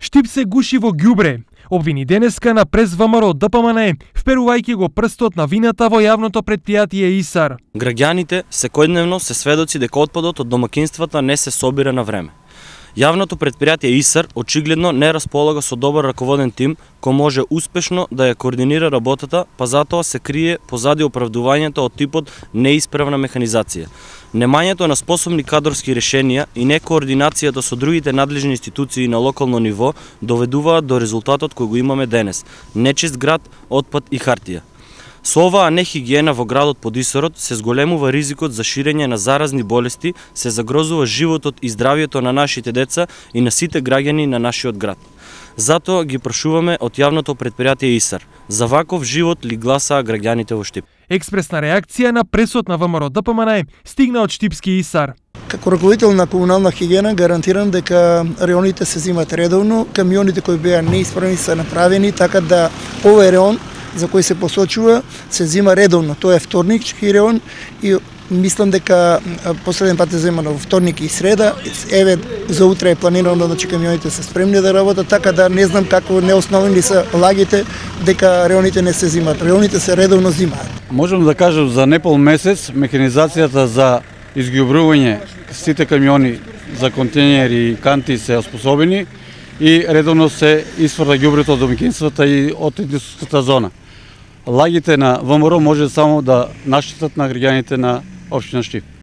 Штип се гуши во ѓубре, обвини денеска на прес ВМРО ДПМН, вперувајќи го прстот на вината во јавното претпријатие ИСАР. Граѓаните секојдневно се сведоци дека отпадот од домакинствата не се собира на време. Јавното претпријатие ИСАР очигледно не располага со добар раководен тим кој може успешно да ја координира работата, па затоа се крие позади оправдувањето од типот неисправна механизација. Немањето на способни кадрски решенија и некоординацијата со другите надлежни институции на локално ниво доведуваат до резултатот кој го имаме денес – нечист град, отпад и хартија. Со оваа нехигиена во градот под ИСАРот се зголемува ризикот за ширење на заразни болести, се загрозува животот и здравјето на нашите деца и на сите граѓани на нашиот град. Затоа ги прошуваме од јавното претпријатие ИСАР. За ваков живот ли гласаа граѓаните во Штип? Експресна реакција на пресот на ВМРО ДПМН стигна од штипски ИСАР. Како раководител на комунална хигиена гарантирам дека реоните се земат редовно, камионите кои беа неисправни се направени така да овој реон за кој се посочува се зема редовно. Тоа е вторнички реон и мислам дека последен пат се земано во вторник и среда. Еве за утре е планирано, значи камионите се спремни да работат, така да не знам како неосновени се лагите дека реоните не се земат. Реоните се редовно земаат. Можам да кажам за непол месец механизацијата за изгјубрување сите камиони за контейнери и канти се оспособени и редовно се исфрла ѓубрето од домакинствата и од индустријската зона. Лагите на ВМРО може само да наштетат на граѓаните на општина Штип.